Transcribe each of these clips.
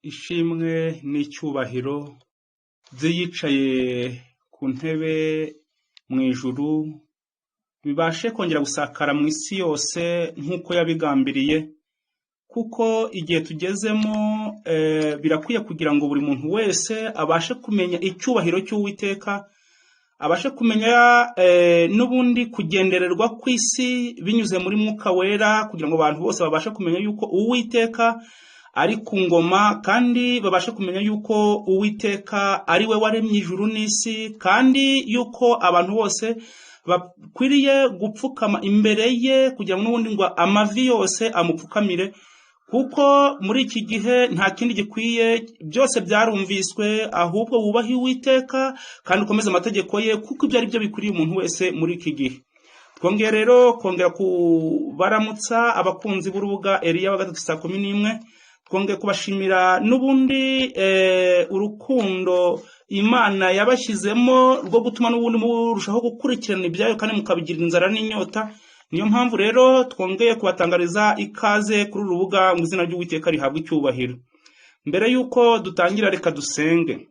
ishimwe n'icyubahiro by'iyicaye ku ntebe mu ijuru bibashe kongera gusakara mu isi yose nk'uko yabigambiriye, kuko igihe tugezemo birakwiye kugira ngo buri muntu wese abashe kumenya icyubahiro cy'Uwiteka, abashe kumenya n'ubundi kugendererwa ku isi binyuze muri Mwuka Wera, kugira ngo abantu bose babashe kumenya yuko Uwiteka ari ku ngoma, kandi babashe kumenya yuko Uwiteka ari we waremye ijuru n'isi, kandi yuko abantu bose bakwiriye gupfukama imbere ye kugira ngo n'ubundi ngo amavi yose amupfukamire, kuko muri iki gihe nta kindi gikwiye, byose byarumviswe, ahubwo wubahe Uwiteka kandi ukomeze amategeko ye, kuko ibyo ari byo bikwiriye umuntu wese muri iki gihe. Twongeye rero kongera kubaramutsa abakunzi b'urubuga Eliya wa gatatu 11, twongeye kubashimira n'ubundi urukundo Imana yabashyizemo rwo gutuma n'ubundi murushaho gukurikirana ibyayo kandi mukabigira inzara n'inyota. Niyo mpamvu rero twongeye kubatangariza ikaze kuri uru rubuga mu izina ry'Uwiteka rihabwa icyubahiro. Mbere yuko dutangira, reka dusenge.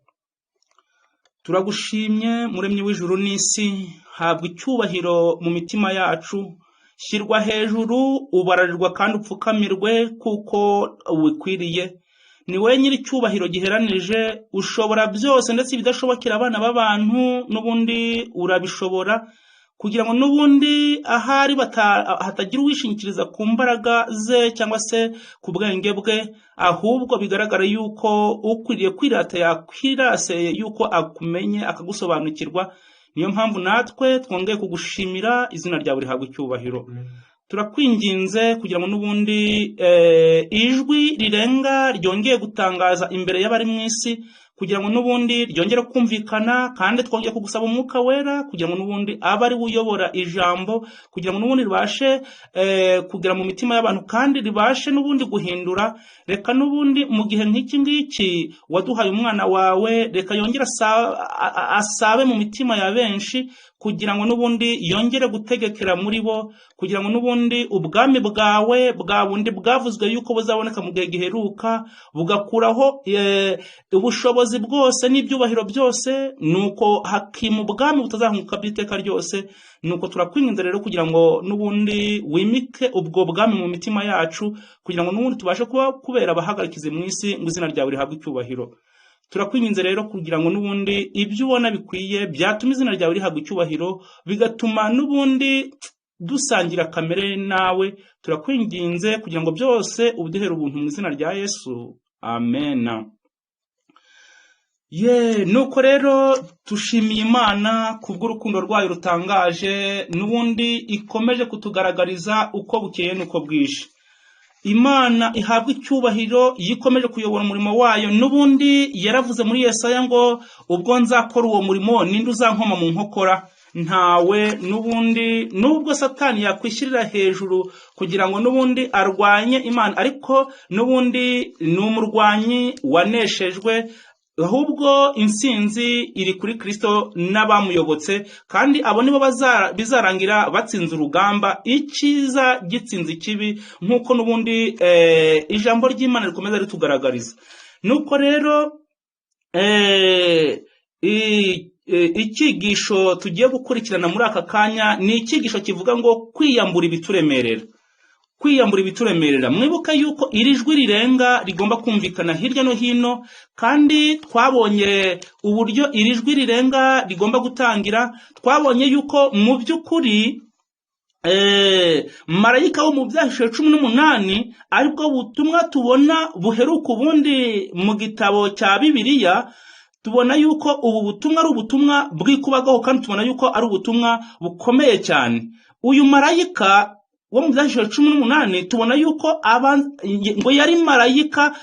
Turagushimye muremyi w'ijuru n'isi, habwa icyubahiro mu mitima yacu, shyirwa hejuru, ubararirwa kandi upfukamirwe kuko ubikwiriye. Ni wowe nyiri icyubahiro giheranije, ushobora byose, ndetse ibidashobokera abana b'abantu n'ubundi urabishobora, kugira ngo n'ubundi ahari hatagira uwishingikiriza ku mbaraga ze cyangwa se ku bwenge bwe, ahubwo bigaragara yuko ukwiriye kwirata yakwiraseye yuko akumenye akagusobanukirwa. Niyo mpamvu natwe twongeye kugushimira, izina ryawe rihabwa icyubahiro. Turakwinginze kugira ngo n'ubundi ijwi rirenga ryongeye gutangaza imbere y'abari mu isi, kugira ngo n'ubundi ryongere kumvikana, kandi twongeye kugusaba Umwuka Wera kugira ngo n'ubundi abe ari uyobora ijambo, kugira ngo n'ubundi ribashe kugera mu mitima y'abantu kandi ribashe n'ubundi guhindura. Reka n'ubundi mu gihe nk'iki ngiki waduhaye umwana wawe, reka yongere asabe mu mitima ya benshi, kugira ngo n'ubundi yongere gutegekera muri bo, kugira ngo n'ubundi ubwami bwawe bwa bundi bwavuzwe yuko buzaboneka mu gihe giheruka bugakuraho ubushobozi bwose n'ibyubahiro byose, nuko hakima ubwami butazahunguka by'iteka ryose. Nuko turakwinginze rero kugira ngo n'ubundi wimike ubwo bwami mu mitima yacu, kugira ngo n'ubundi tubashe kubera abahagarikizi mu isi, ngo izina ryawe rihabwe icyubahiro. Turakwinginze rero kugira ngo n'ubundi ibyo ubona bikwiye byatuma izina ryawe rihabwa icyubahiro, bigatuma n'ubundi dusangira kamere nawe. Turakwinginze kugira ngo byose ubiduhere ubuntu mu izina rya Yesu, amen. Nuko rero tushimiye Imana kubw'urukundo rwayo rutangaje, n'ubundi ikomeje kutugaragariza uko bukeye n'uko bwije. Imana ihabwa icyubahiro, yikomeje kuyobora umurimo wayo. N'ubundi yaravuze muri Yesaya ngo ubwo nzakora uwo murimo, ninde uzankoma mu nkokora? Ntawe. N'ubundi nubwo Satani yakwishyirira hejuru kugira ngo n'ubundi arwanye Imana, ariko n'ubundi ni umurwanyi waneshejwe, ahubwo intsinzi iri kuri Kristo n'abamuyobotse, kandi abo nibo bizarangira batsinze urugamba, icyiza gitsinze ikibi, nk'uko n'ubundi ijambo ry'Imana rikomeza ritugaragariza. Nuko rero icyigisho tugiye gukurikirana muri aka kanya ni icyigisho kivuga ngo kwiyambura ibituremerera. Kwiyambura ibituremerera. Mwibuka yuko iri jwi rirenga rigomba kumvikana hirya no hino, kandi twabonye uburyo iri jwi rirenga rigomba gutangira. Twabonye yuko mu by'ukuri marayika wo mu Byahishuwe 18 aribwo butumwa tubona buheruka ubundi mu gitabo cya Bibiliya. Tubona yuko ubu butumwa ari ubutumwa bw'ikubagaho, kandi tubona yuko ari ubutumwa bukomeye cyane. Uyu marayika wo mu Byahishuwe 18 tubona yuko ngo yari marayika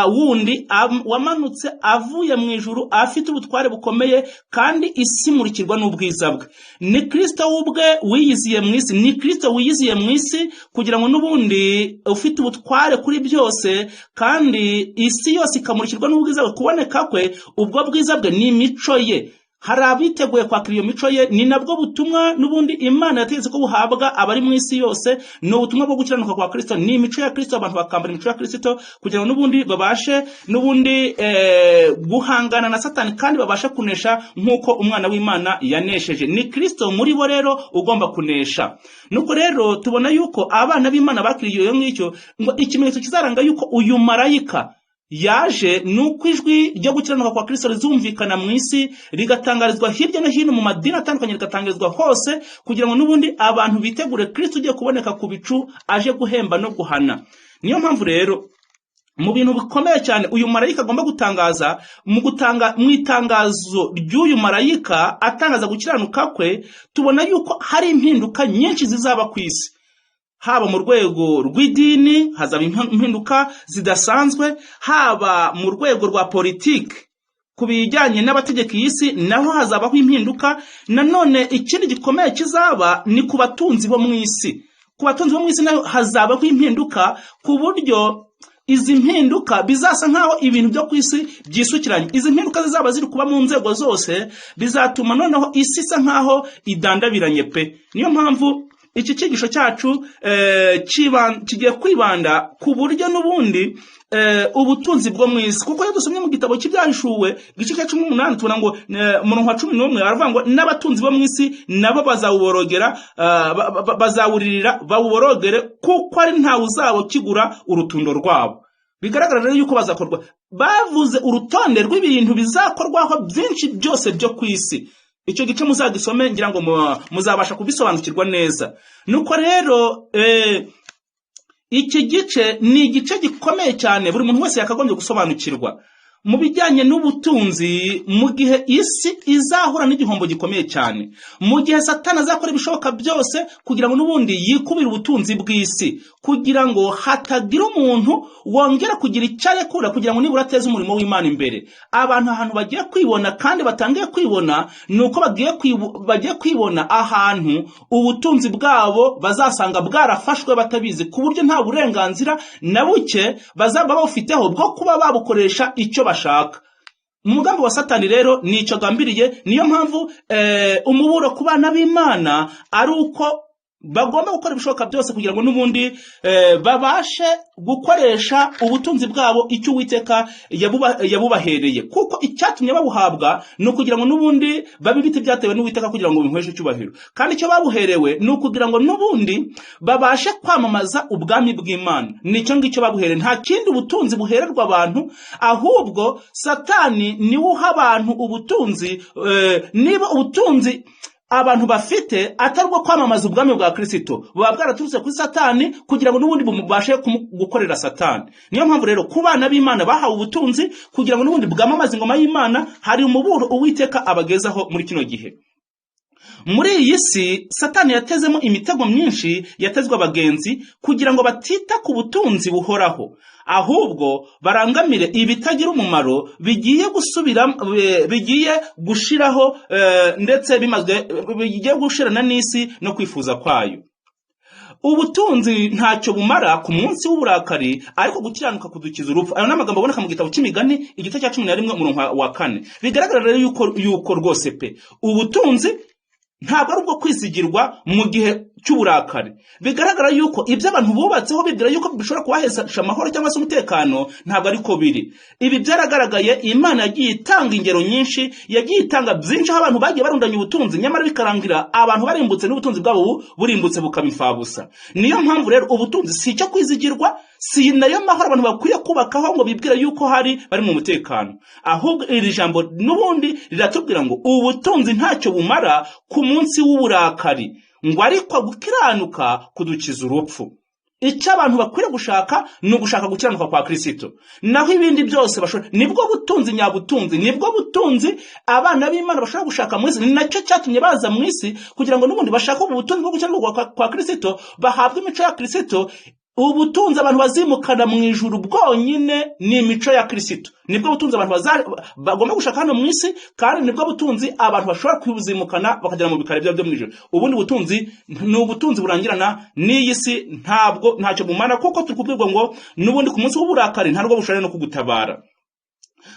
wundi wamanutse avuye mu ijuru, afite ubutware bukomeye, kandi isi imurikirwa n'ubwiza bwe. Ni Kristo ubwe wiyiziye mu isi, ni Kristo wiyiziye mu isi kugira ngo n'ubundi ufite ubutware kuri byose, kandi isi yose ikamurikirwa n'ubwiza bwe. Kuboneka kwe, ubwo bwiza bwe ni imico ye. hari abiteguye kwakira iyo mico ye. Ni nabwo butumwa n'ubundi Imana yategetse ko buhabwa abari mu isi yose, ni ubutumwa bwo gukiranuka kwa Kristo, ni imico ya Kristo. Abantu bakambara imico ya Kristo kugira ngo n'ubundi babashe n'ubundi guhangana na Satani kandi babashe kunesha nk'uko umwana w'Imana yanesheje. Ni Kristo muri bo rero ugomba kunesha. Nuko rero tubona yuko abana b'Imana bakiriye iyo ngicyo, ngo ikimenyetso kizaranga yuko uyu marayika yaje nuko ijwi ryo gukiranuka kwa Kristo rizumvikana mu isi, rigatangarizwa hirya no hino mu madini atandukanye, rigatangarizwa hose kugira ngo n'ubundi abantu bitegure Kristo ugiye kuboneka ku bicu aje guhemba no guhana. Niyo mpamvu rero mu bintu bikomeye cyane uyu marayika agomba gutangaza, mu itangazo ry'uyu marayika atangaza gukiranuka kwe, tubona yuko hari impinduka nyinshi zizaba ku isi. Haba mu rwego rw'idini hazaba impinduka zidasanzwe, haba mu rwego rwa politiki ku bijyanye n'abategeka y'isi naho hazabaho impinduka. Nanone ikindi gikomeye kizaba ni ku batunzi bo mu isi. Ku batunzi bo mu isi naho hazabaho impinduka, ku buryo izi mpinduka bizasa nkaho ibintu byo ku isi byisukiranye. Izi mpinduka zizaba ziri kuba mu nzego zose, bizatuma noneho isi isa nkaho idandabiranye pe. Niyo mpamvu iki cyigisho cyacu kigiye kwibanda ku buryo n'ubundi ubutunzi bwo mu isi. Kuko iyo dusomye mu gitabo cy'Ibyahishuwe igice cya 18 tubona ngo umurongo wa 11 aravuga ngo n'abatunzi bo mu isi nabo bazawuborogera, bazawuririra bawuborogere, kuko ari ntawe uzabo kigura urutundo rwabo. Bigaragara rero yuko bazakorwa, bavuze urutonde rw'ibintu bizakorwaho byinshi byose byo ku isi. Icyo gice muzagisome ngira ngo muzabasha kubisobanukirwa neza. Nuko rero iki gice ni igice gikomeye cyane buri muntu wese yakagombye gusobanukirwa mu bijyanye n'ubutunzi, mu gihe isi izahura n'igihombo gikomeye cyane, mu gihe Satani azakora ibishoboka byose kugira ngo n'ubundi yikubire ubutunzi bw'isi, kugira ngo hatagira umuntu wongera kugira icyo arekura, kugira ngo nibura ateze umurimo w'Imana imbere. Abantu ahantu bagiye kwibona kandi batangiye kwibona ni uko bagiye kwibona ahantu ubutunzi bwabo bazasanga bwarafashwe batabizi, ku buryo nta burenganzira na buke bazaba bafiteho bwo kuba babukoresha icyo bashaka. Umugambi wa Satani rero ni icyo gambiriye. Niyo mpamvu umuburo ku bana b'Imana ari uko bagomba gukora ibishoboka byose kugira ngo n'ubundi babashe gukoresha ubutunzi bwabo icyo Uwiteka yabubahereye, kuko icyatumye babuhabwa ni ukugira ngo n'ubundi babe ibiti byatewe n'Uwiteka kugira ngo bimuheshe icyubahiro, kandi icyo babuherewe ni ukugira ngo n'ubundi babashe kwamamaza ubwami bw'Imana. Nicyo ngicyo babuhereye, nta kindi ubutunzi buhererwa abantu, ahubwo Satani niwe uha abantu ubutunzi. Niba ubutunzi abantu bafite atari bwo kwamamaza ubwami bwa Kristo, buba bwaraturutse kuri Satani kugira ngo n'ubundi bumubashe gukorera Satani. Niyo mpamvu rero ku bana b'Imana bahawe ubutunzi kugira ngo n'ubundi bwamamaze ingoma y'Imana, hari umuburo Uwiteka abagezaho muri kino gihe. Muri iyi si Satani yatezemo imitego myinshi, yatezwe abagenzi kugira ngo batita ku butunzi buhoraho, ahubwo barangamire ibitagira umumaro bigiye gushiraho ndetse bigiye gushirana n'isi no kwifuza kwayo. Ubutunzi ntacyo bumara ku munsi w'uburakari, ariko gukiranuka kudukiza urupfu. Ayo n'amagambo aboneka mu gitabo cy'Imigani igice cya 11 umurongo wa 4. Bigaragara rero yuko rwose pe ubutunzi ntabwo ari ubwo kwizigirwa mu gihe cy'uburakari. Bigaragara yuko ibyo abantu bubatseho bibwira yuko bishobora kubahesha amahoro cyangwa se umutekano, ntabwo ariko biri. Ibi byaragaragaye. Imana yagiye itanga ingero nyinshi, yagiye itanga byinshi aho abantu bagiye barundanya ubutunzi, nyamara bikarangira abantu barimbutse n'ubutunzi bwabo burimbutse bukaba imfabusa. Niyo mpamvu rero ubutunzi si icyo kwizigirwa, si nayo mahoro abantu bakwiye kubakaho ngo bibwira yuko bari mu mutekano. Ahubwo iri jambo n'ubundi riratubwira ngo ubutunzi ntacyo bumara ku munsi w'uburakari, ngo ariko gukiranuka kudukiza urupfu. Icyo abantu bakwiriye gushaka ni ugushaka gukiranuka kwa Kristo, naho ibindi byose nibwo butunzi nyabutunzi, nibwo butunzi abana b'Imana bashaka gushaka mu isi. Ni nacyo cyatumye baza mu isi kugira ngo n'ubundi bashake ubutunzi bwo gukiranuka kwa Kristo, bahabwe imico ya Kristo. Ubutunzi abantu bazimukana mu ijuru bwonyine ni imico ya Kristo. Nibwo butunzi abantu bagomba gushaka hano mu isi, kandi nibwo butunzi abantu bashobora kwibuzimukana bakagera mu bikari byo mu ijuru. Ubundi butunzi ni ubutunzi burangirana n'iyi si, ntacyo bumara, kuko turi kubwirwa ngo n'ubundi ku munsi w'uburakari ntabwo bushobora no kugutabara.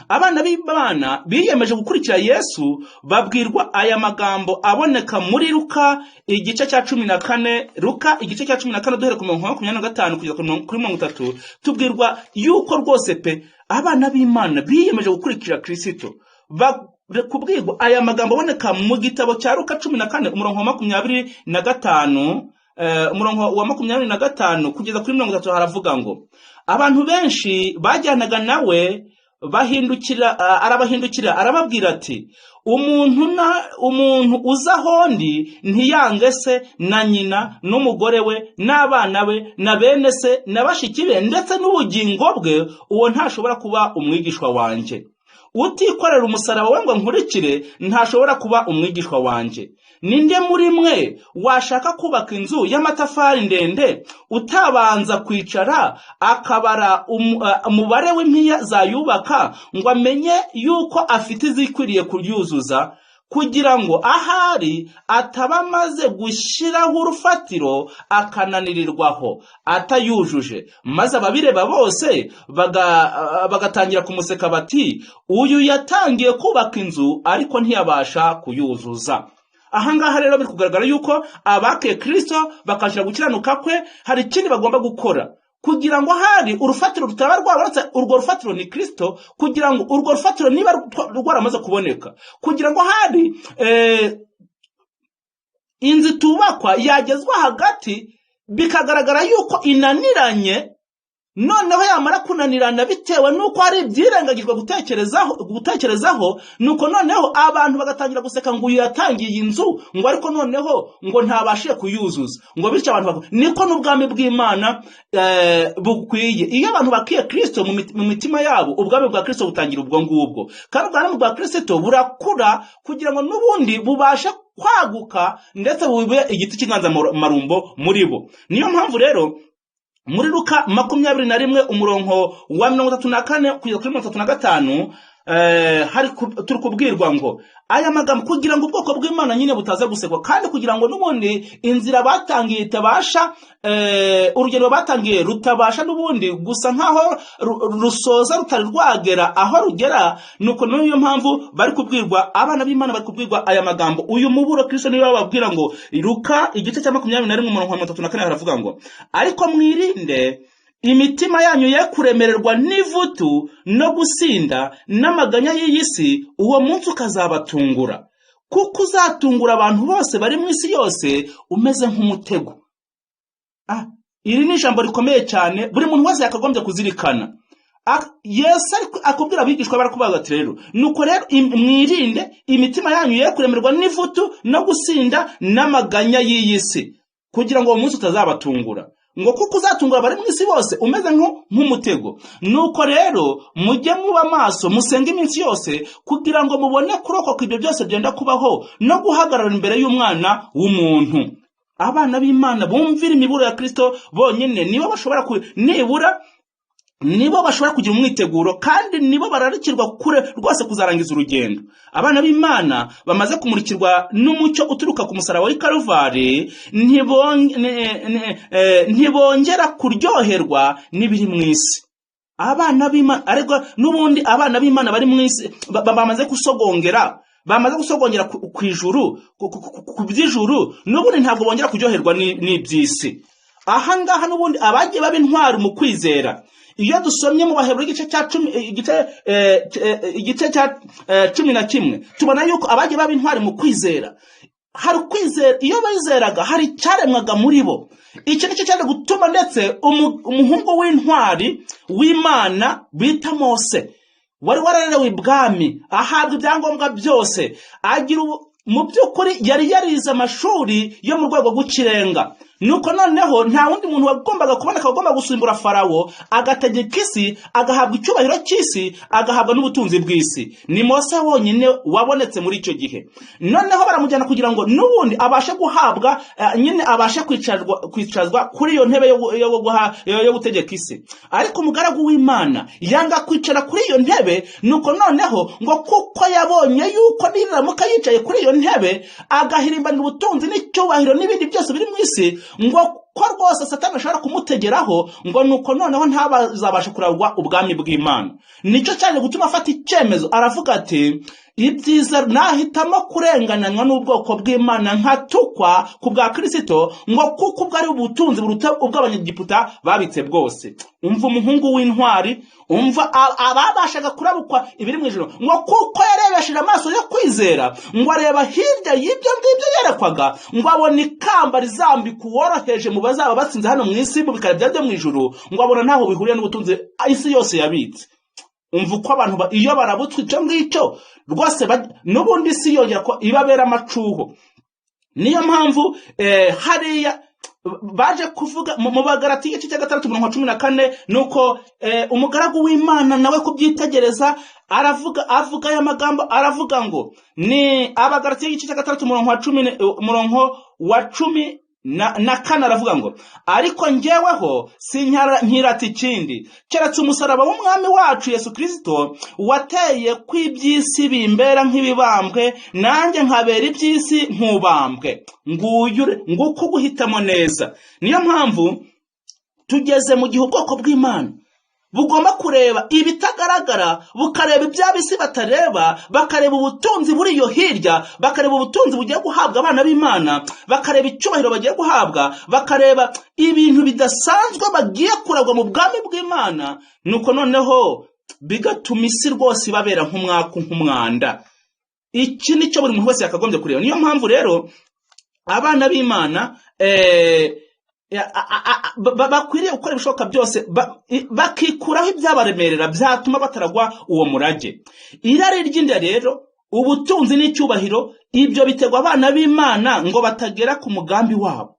abana b'Imana biyemeje gukurikira Yesu babwirwa aya magambo aboneka muri Luka igice cya 14, Luka igice cya 14 duhere ku 25 kugeza kuri 30. Tubwirwa yuko rwose pe abana b'Imana biyemeje gukurikira Kristo kubwirwa aya magambo aboneka mu gitabo cya Luka 14 umurongo wa 25, umurongo wa 25 kugeza kuri 30 haravuga ngo abantu benshi bajyanaga nawe arabahindukira arababwira ati umuntu uza hondi ntiyange se na nyina n'umugore we n'abana be na bene se na bashiki be ndetse n'ubugingo bwe, uwo ntashobora kuba umwigishwa wanjye. Utikorera umusaraba we ngo nkurikire ntashobora kuba umwigishwa wanjye. Ninde muri mwe washaka kubaka inzu y'amatafari ndende utabanza kwicara akabara umubare w'impiya zayubaka ngo amenye yuko afite izikwiriye kuryuzuza, kugira ngo ahari ataba amaze gushyiraho urufatiro akananirirwaho atayujuje? Maze ababireba bose bagatangira kumuseka bati, uyu yatangiye kubaka inzu ariko ntiyabasha kuyuzuza. Ahangaha rero biri kugaragara yuko abake Kristo bakashira gukiranuka kwe hari ikindi bagomba gukora kugira ngo hari urufatiro rutaba rwaronse. Urwo rufatiro ni Kristo, kugira ngo urwo rufatiro niba rwaramaze kuboneka, kugira ngo hari inzu tubakwa yagezwa hagati bikagaragara yuko inaniranye, noneho yamara kunanirana bitewe nuko hari ibyirengagijwe gutekerezaho, nuko noneho abantu bagatangira guseka ngo uyu yatangiye inzu ngo ariko noneho ngo ntabashe kuyuzuza, ngo bityo abantu niko n'ubwami bw'Imana bukwiye. Iyo abantu bakiye Kristo mu mitima yabo, ubwami bwa Kristo butangira ubwo ngubwo, kandi ubwami bwa Kristo burakura kugira ngo n'ubundi bubashe kwaguka ndetse bube igiti cy'inganzamarumbo muri bo. Niyo mpamvu rero muri Luka 21 umurongo wa 34 kugeza kuri 35 turi kubwirwa ngo aya magambo kugira ngo ubwoko bw'Imana nyine butaza gusekwa, kandi kugira ngo n'ubundi inzira batangiye itabasha urugendo batangiye rutabasha n'ubundi gusa nkaho rusoza rutari rwagera aho rugera. Nuko niyo mpamvu bari kubwirwa abana b'Imana, bari kubwirwa aya magambo. Uyu muburo Kristo niwe bababwira ngo Luka igice cya 21 umurongo wa 34 haravuga ngo, ariko mwirinde imitima yanyu ye kuremererwa n'ivutu no gusinda n'amaganya y'iyi si, uwo munsi ukazabatungura, kuko uzatungura abantu bose bari mu isi yose umeze nk'umutego. Iri ni ijambo rikomeye cyane buri muntu wese yakagombye kuzirikana. Yesu akubwira abigishwa barakubaza ati rero nuko rero mwirinde imitima yanyu ye kuremererwa n'ivutu no gusinda n'amaganya y'iyi si, kugira ngo uwo munsi utazabatungura, ngo kuko uzatungura bari mu isi bose umeze nk'umutego. Nuko rero mujye muba maso musenge iminsi yose kugira ngo mubone kurokoka ibyo byose byenda kubaho no guhagarara imbere y'Umwana w'umuntu. Abana b'Imana bumvira imiburo ya Kristo bonyine nibo bashobora kugira umwiteguro, kandi nibo bararikirwa kure rwose kuzarangiza urugendo. Abana b'Imana bamaze kumurikirwa n'umucyo uturuka ku musaraba w'i Kalvari ntibongera kuryoherwa n'ibiri mu isi. Abana b'Imana ariko n'ubundi abana b'Imana bari mu isi bamaze gusogongera ku ijuru, ku by'ijuru, n'ubundi ntabwo bongera kuryoherwa n'iby'isi. Ahangaha n'ubundi abagiye baba intwari mu kwizera, iyo dusomye mu Baheburayo igice cya 11 tubona yuko abagiye baba intwari mu kwizera, hari kwizera iyo bizeraga hari cyaremwaga muri bo. Icyo nicyo cyaje gutuma ndetse umuhungu w'intwari w'Imana bita Mose wari wararerewe ibwami, ahabwa ibyangombwa byose, agira mu by'ukuri yari yarize amashuri yo mu rwego rw'ikirenga. Nuko noneho nta wundi muntu wagombaga kuboneka wagomba gusimbura Farawo agategeka isi, agahabwa icyubahiro cy'isi, agahabwa n'ubutunzi bw'isi. Ni Mose wonyine wabonetse muri icyo gihe. Noneho baramujyana kugira ngo n'ubundi abashe guhabwa nyine abashe kwicazwa kuri iyo ntebe yo gutegeka isi. Ariko umugaragu w'Imana yanga kwicara kuri iyo ntebe, nuko noneho ngo kuko yabonye yuko niramuka yicaye kuri iyo ntebe agahirimbanira ubutunzi n'icyubahiro n'ibindi byose biri mu isi, ngo ko rwose Satani ashobora kumutegeraho ngo nuko noneho ntabazabasha kuragwa ubwami bw'Imana. Nicyo cyane gutuma afata icyemezo, aravuga ati ibyiza nahitamo kurengananywa n'ubwoko bw'Imana nkatukwa ku bwa Kristo, ngo kuko ubwo ari ubutunzi buruta ubw'abanyegiputa babitse bwose. Umva umuhungu w'intwari, umva ababashaga kurabukwa ibiri mu ijuru, ngo kuko yarebesheje amaso yo kwizera, ngo areba hirya y'ibyo ngibyo yerekwaga, ngo abona ikamba rizambika uworoheje mu bazaba batsinze hano mu isi mu bikari byo mu ijuru, ngo abona ntaho bihuriye n'ubutunzi isi yose yabitse. Umva uko abantu iyo barabutswe icyo ngicyo rwose n'ubundi isi yongera ko ibabera amacuho. Niyo mpamvu hariya baje kuvuga mu Bagalatiya igice cya 6:14 nuko umugaragu w'Imana nawe kubyitegereza avuga aya magambo, aravuga ngo ni Abagalatiya igice cya 6:10 na kane, aravuga ngo ariko njyeweho sinkirata ikindi keretse umusaraba w'umwami wacu Yesu Kristo wateye kw'iby'isi bimbera nk'ibibambwe, nanjye nkabera iby'isi nk'ubambwe. Nguko guhitamo neza. Niyo mpamvu tugeze mu gihe ubwoko bw'Imana bugomba kureba ibitagaragara, bukareba iby'abisi batareba, bakareba ubutunzi buri yo hirya, bakareba ubutunzi bugiye guhabwa abana b'Imana, bakareba icyubahiro bagiye guhabwa, bakareba ibintu bidasanzwe bagiye kuragwa mu bwami bw'Imana, nuko noneho bigatuma isi rwose ibabera nk'umwanda. Iki nicyo buri muntu wese yakagombye kureba. Niyo mpamvu rero abana b'Imana bakwiriye gukora ibishoboka byose bakikuraho ibyabaremerera byatuma bataragwa uwo murage. Irari ry'inda rero, ubutunzi n'icyubahiro, ibyo bitegwa abana b'Imana ngo batagera ku mugambi wabo.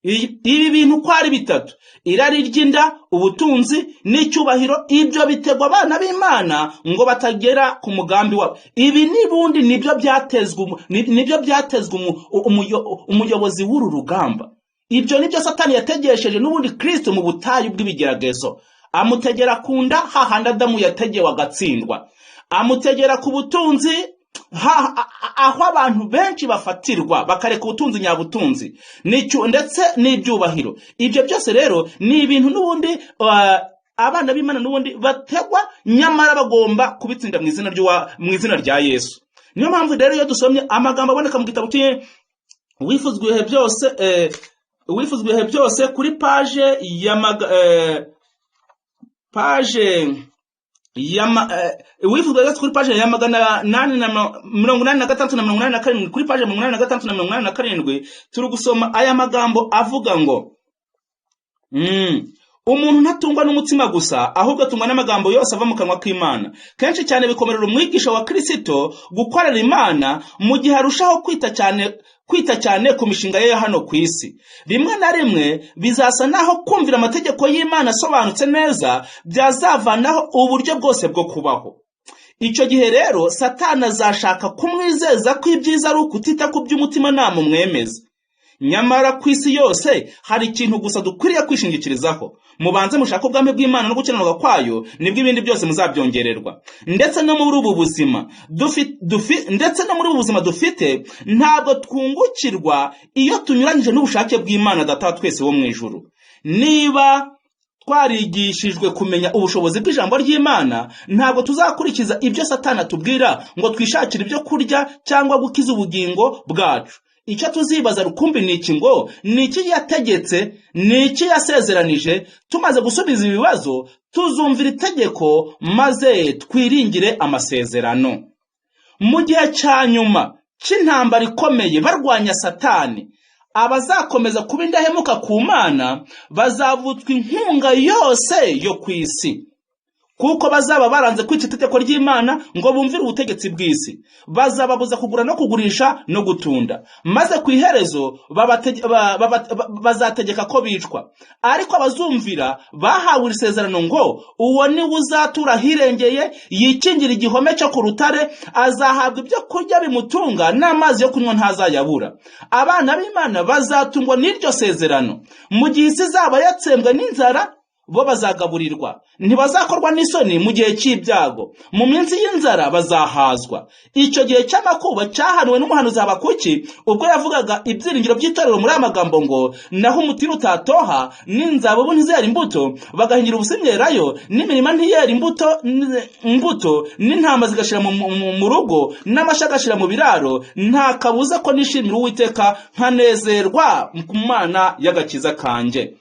Ibi bintu uko ari bitatu, irari ry'inda, ubutunzi n'icyubahiro, ibyo bitegwa abana b'Imana ngo batagera ku mugambi wabo. Ibi nibundi nibyo byatezwe umuyobozi w'uru rugamba. Ibyo nibyo Satani yategesheje n'ubundi Kristo mu butayu bw'ibigeragezo. Amutegera ku nda hahandi Adamu yategewe agatsindwa. Amutegera ku butunzi aho abantu benshi bafatirwa bakareka ubutunzi nyabutunzi ndetse n'ibyubahiro. Ibyo byose rero ni ibintu n'ubundi abana b'Imana n'ubundi bategwa, nyamara bagomba kubitsinda mu izina rya Yesu. Niyo mpamvu rero iyo dusomye amagambo aboneka mu gitabo wifuzwe ibihe byose kuri paje wifuzwe kuri paje ya 886 na 887, kuri paje 886 na 887 turi gusoma aya magambo avuga ngo umuntu ntatungwa n'umutima gusa, ahubwo atungwa n'amagambo yose ava mu kanwa k'Imana. Kenshi cyane bikomerera umwigisha wa Kristo gukorera Imana mu gihe arushaho kwita cyane ku mishinga ye hano ku isi. Rimwe na rimwe bizasa naho kumvira amategeko y'Imana asobanutse neza byazavanaho uburyo bwose bwo kubaho. Icyo gihe rero Satani azashaka kumwizeza ko ibyiza ari ukutita ku by'umutima nama umwemeza. Nyamara ku isi yose hari ikintu gusa dukwiriye kwishingikirizaho: mubanze mushaka ubwami bw'Imana no gukiranirwa kwayo, nibwo ibindi byose muzabyongererwa. Ndetse no muri ubu buzima dufite ntabwo twungukirwa iyo tunyuranyije n'ubushake bw'Imana Data twese wo mu ijuru. Niba twarigishijwe kumenya ubushobozi bw'ijambo ry'Imana, ntabwo tuzakurikiza ibyo Satani atubwira ngo twishakire ibyo kurya cyangwa gukiza ubugingo bwacu. Icyo tuzibaza rukumbi ni iki ngo ni iki yategetse, ni iki yasezeranije. Tumaze gusubiza ibibazo, tuzumvira itegeko maze twiringire amasezerano. Mu gihe cya nyuma cy'intambara ikomeye barwanya Satani, abazakomeza kuba indahemuka ku Mana bazavutswa inkunga yose yo ku isi, kuko bazaba baranze kwica itegeko ry'Imana ngo bumvire ubutegetsi bw'isi. Bazababuza kugura no kugurisha no gutunda, maze ku iherezo bazategeka ko bicwa. Ariko abazumvira bahawe isezerano ngo uwo ni uzatura hirengeye, yikingira igihome cyo ku rutare, azahabwa ibyo kurya bimutunga n'amazi yo kunywa ntazayabura. Abana b'Imana bazatungwa n'iryo sezerano. Mu gihe isi izaba yatsembwe n'inzara, bo bazagaburirwa, ntibazakorwa n'isoni mu gihe cy'ibyago, mu minsi y'inzara bazahazwa. Icyo gihe cy'amakuba cyahanuwe n'umuhanuzi Habakuki ubwo yavugaga ibyiringiro by'itorero muri aya magambo ngo, naho umutini utatoha n'inzabibu ntizera imbuto, bagahingira ubusimyerayo, n'imirima ntiyera imbuto, n'intama zigashira mu rugo, n'amashyo agashira mu biraro, nta kabuza ko nishimira Uwiteka nkanezerwa ku Mana y'agakiza kanjye.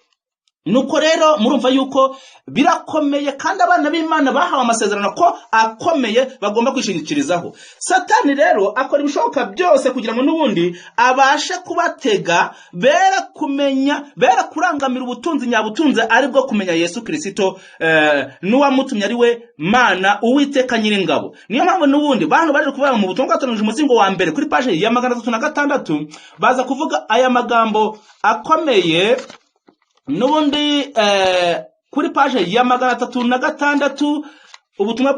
Nuko rero murumva yuko birakomeye, kandi abana b'Imana bahawe amasezerano ko akomeye bagomba kwishingikirizaho. Satani rero akora ibishoboka byose kugira ngo n'ubundi abashe kubatega bera kurangamira ubutunzi nyabutunzi aribwo kumenya Yesu Kristo n'uwamutumye ari we Mana Uwiteka Nyiringabo. Niyo mpamvu n'ubundi bantu baje kuvuga mu butumwa bwatangaje umuzingo wa mbere kuri page ya 306 baza kuvuga aya magambo akomeye. Nubundi kuri page ya 306 ubutumwa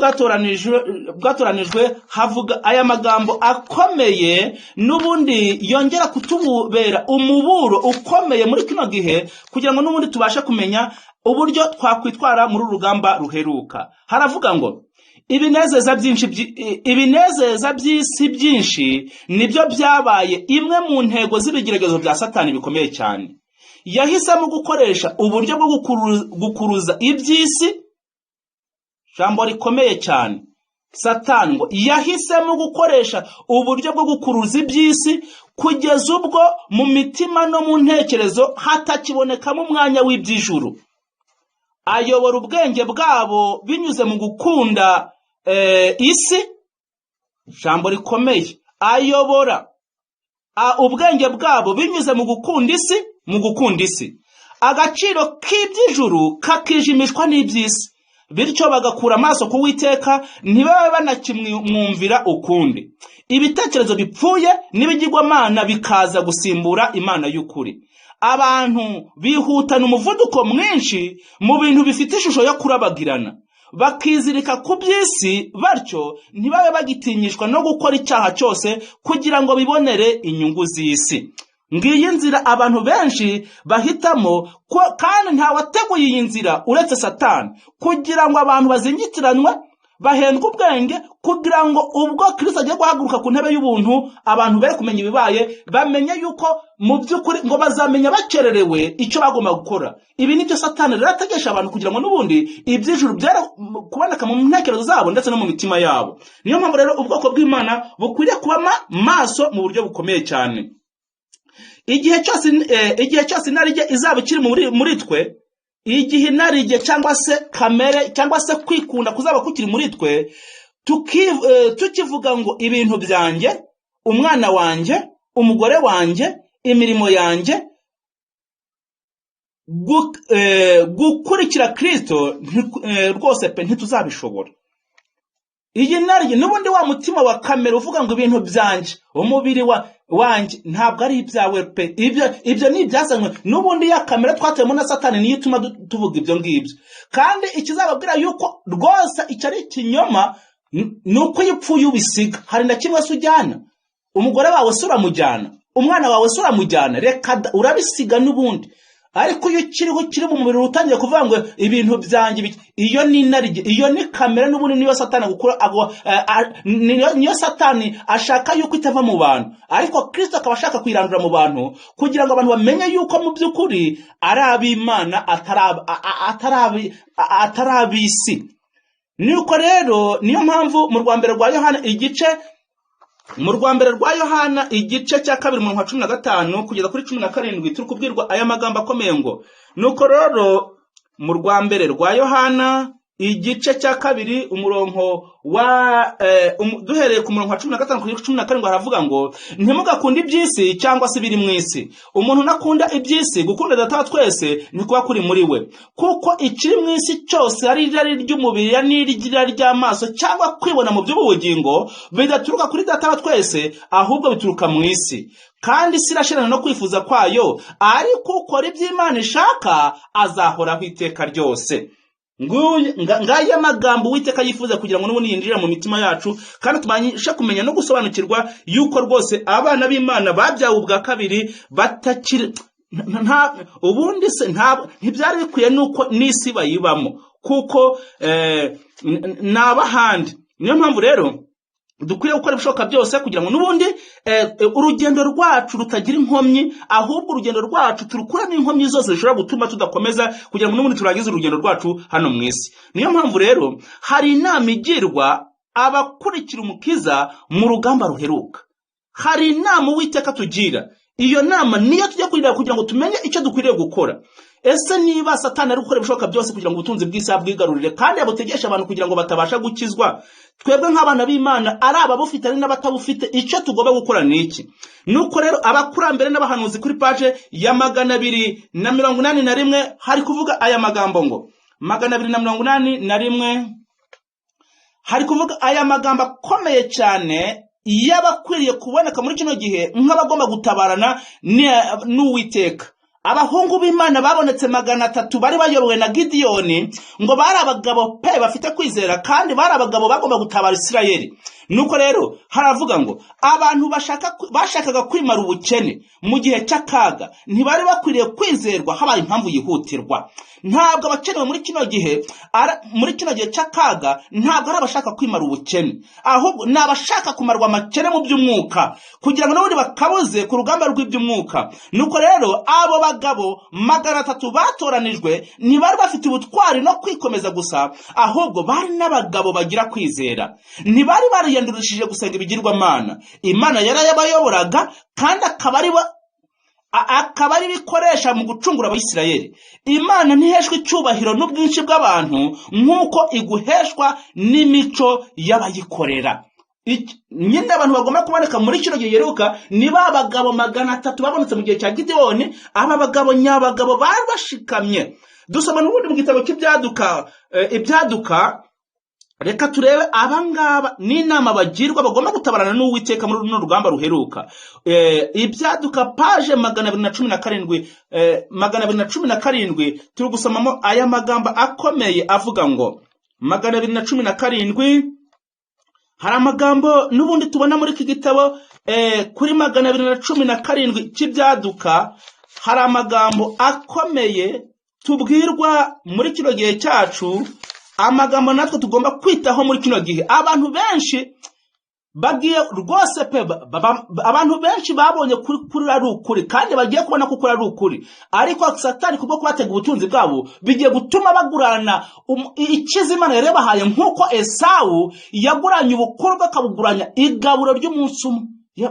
bwatoranijwe havuga aya magambo akomeye, nubundi yongera kutubera umuburo ukomeye muri kino gihe kugira ngo nubundi tubashe kumenya uburyo twakwitwara muri urugamba ruheruka. Haravuga ngo ibinezeza by'isi byinshi nibyo byabaye imwe mu ntego z'ibigeragezo bya Satani bikomeye cyane. Yahisemo gukoresha uburyo bwo gukuruza iby'isi. Jambo rikomeye cyane. Satani ngo yahisemo gukoresha uburyo bwo gukuruza iby'isi kugeza ubwo mu mitima no mu ntekerezo hatakibonekamo umwanya w'iby'ijuru. Ayobora ubwenge bwabo binyuze mu gukunda isi. Jambo rikomeye. Ayobora ubwenge bwabo binyuze mu gukunda isi, agaciro k'iby'ijuru kakijimishwa n'iby'isi, bityo bagakura amaso ku Uwiteka ntibabe banakimwumvira ukundi. Ibitekerezo bipfuye n'ibigirwamana bikaza gusimbura Imana y'ukuri. Abantu bihutana umuvuduko mwinshi mu bintu bifite ishusho yo kurabagirana, bakizirika ku by'isi, batyo ntibabe bagitinyishwa no gukora icyaha cyose kugira ngo bibonere inyungu z'isi. Ngiyi nzira abantu benshi bahitamo, kandi nta wateguye iyi nzira uretse Satani, kugira ngo abantu bazingitiranwe bahendwe ubwenge, kugira ngo ubwo Kristo agiye guhaguruka ku ntebe y'ubuntu abantu bere kumenya ibibaye, bamenye yuko mu by'ukuri ngo bazamenya bakererewe icyo bagomba gukora. Ibi nibyo Satani rero ategesha abantu kugira ngo n'ubundi iby'ijuru byara kuboneka mu ntekerezo zabo ndetse no mu mitima yabo. Niyo mpamvu rero ubwoko bw'Imana bukwiriye kuba maso mu buryo bukomeye cyane. Igihe cyose inarijye izaba ikiri muri twe, igihe inarijye cyangwa se kamere cyangwa se kwikunda kuzaba kukiri muri twe, tukivuga ngo ibintu byanjye, umwana wanjye, umugore wanjye, imirimo yanjye, gukurikira Kristo rwose pe ntituzabishobora. Iyi narijye n'ubundi wa mutima wa kamere uvuga ngo ibintu byanjye, umubiri wanjye ntabwo ari ibyawe pe, ibyo ni ibyazanywe n'ubundi ya kamere twateyemo na Satani, niyo ituma tuvuga ibyo ngibyo. Kandi ikizababwira yuko rwose icyo ari ikinyoma nuko iyo upfuye ubisiga. Hari na kimwe se ujyana, umugore wawe se uramujyana, umwana wawe se uramujyana, reka urabisiga n'ubundi. Ariko iyo kiri mu mubiri utangiye kuvuga ngo ibintu byanjye, iyo ni inarijye, iyo ni kamere n'ubundi niyo Satani gukora, niyo Satani ashaka yuko itava mu bantu. Ariko Kristo akaba ashaka kwirandura mu bantu kugira ngo abantu bamenye yuko mu by'ukuri ari ab'Imana atari ab'isi. Nuko rero niyo mpamvu mu Rwambere rwa Yohana igice cya 2:15 kugeza kuri 17 turi kubwirwa aya magambo akomeye ngo, nuko rero mu Rwambere rwa Yohana igice cya 2 umurongo wa duhereye ku murongo wa 15 kuri 17 haravuga ngo, ntimugakunde iby'isi cyangwa se biri mu isi. Umuntu nakunda iby'isi, gukunda Data twese ni kuba kuri muri we. Kuko ikiri mu isi cyose ari irari ry'umubiri n'irari ry'amaso cyangwa kwibona mu by'ubugingo bidaturuka kuri Data twese, ahubwo bituruka mu isi. Kandi isi irashirana no kwifuza kwayo, ariko ukora iby'Imana ishaka azahoraho iteka ryose. Ngaya magambo Uwiteka yifuza kugira ngo n'ubundi yinjira mu mitima yacu, kandi tubashe kumenya no gusobanukirwa yuko rwose abana b'Imana babyawe ubwa kabiri ubundi se ntibyari bikwiye nuko n'isi bayibamo kuko n'abahandi. Niyo mpamvu rero dukwiye gukora ibishoboka byose kugira ngo n'ubundi urugendo rwacu rutagira inkomyi, ahubwo urugendo rwacu turukuramo inkomyi zose zishobora gutuma tudakomeza kugira ngo n'ubundi turangize urugendo rwacu hano mu isi. Niyo mpamvu rero hari inama igirwa abakurikira umukiza mu rugamba ruheruka. Hari inama Uwiteka tugira, iyo nama niyo tujya kugira ngo tumenye icyo dukwiriye gukora. Ese niba Satani ari gukora ibishoboka byose kugira ngo ubutunzi bw'isi bwigarurire kandi abutegesha abantu kugira ngo batabasha gukizwa, twebwe nk'abana b'Imana ari ababufite ari n'abatabufite, icyo tugomba gukora ni iki? Nuko rero abakurambere n'abahanuzi kuri page ya 281 hari kuvuga aya magambo ngo 281 hari kuvuga aya magambo akomeye cyane y'abakwiriye kuboneka muri kino gihe nk'abagomba gutabarana n'Uwiteka. Abahungu b'Imana babonetse 300 bari bayobowe na Gideyoni, ngo bari abagabo pe bafite kwizera kandi bari abagabo bagomba gutabara Isirayeli. Nuko rero haravuga ngo abantu bashakaga kwimara ubukene mu gihe cy'akaga ntibari bakwiriye kwizerwa habaye impamvu yihutirwa. Ntabwo abakenewe muri kino gihe cy'akaga ntabwo ari abashaka kwimara ubukene, ahubwo ni abashaka kumarwa amakene mu by'umwuka kugira ngo n'ubundi bakabuze ku rugamba rw'iby'umwuka. Nuko rero abo bagabo 300 batoranijwe ntibari bafite ubutwari no kwikomeza gusa, ahubwo bari n'abagabo bagira kwizera. Ntibari bariyandurishije gusenga ibigirwamana. Imana yarayabayoboraga kandi akaba ari bikoresha mu gucungura Abisirayeli. Imana ntiheshwa icyubahiro n'ubwinshi bw'abantu nk'uko iguheshwa n'imico y'abayikorera. Nyine abantu bagomba kuboneka muri kino gihe yeruka ni ba bagabo 300 babonetse mu gihe cya Gideyoni. Aba bagabo nyabagabo bari bashikamye. Dusoma n'ubundi mu gitabo cy'ibyaduka, reka turebe abangaba n'inama bagirwa bagomba gutabarana n'Uwiteka muri runo rugamba ruheruka. Ibyaduka page 217 turi gusomamo aya magambo akomeye avuga ngo 217 hari amagambo n'ubundi tubona muri iki gitabo kuri 217 cy'ibyaduka. Hari amagambo akomeye tubwirwa muri kino gihe cyacu, amagambo natwe tugomba kwitaho muri kino gihe. Abantu benshi bagiye rwose pe abantu benshi babonye kuri ari ukuri kandi bagiye kubona ko kuri ari ukuri, ariko Satani kubwo kubatega ubutunzi bwabo bigiye gutuma bagurana ikiza Imana yarebahaye, nk'uko Esawu yaguranye ubukuru bw'akabuguranya igaburo ry'umunsi umwe.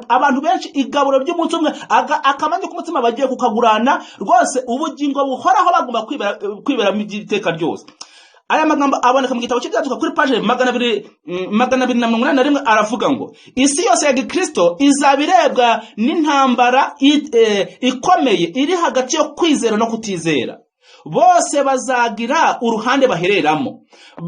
Abantu benshi igaburo ry'umunsi umwe akamenya ko umutima bagiye kukagurana rwose ubugingo buhoraho bagomba kwibera mu iteka ryose. Aya magambo aboneka mu gitabo cy'ibyaduka kuri page 281 aravuga ngo isi yose ya Gikristo izabirebwa n'intambara ikomeye iri hagati yo kwizera no kutizera. Bose bazagira uruhande bahereramo.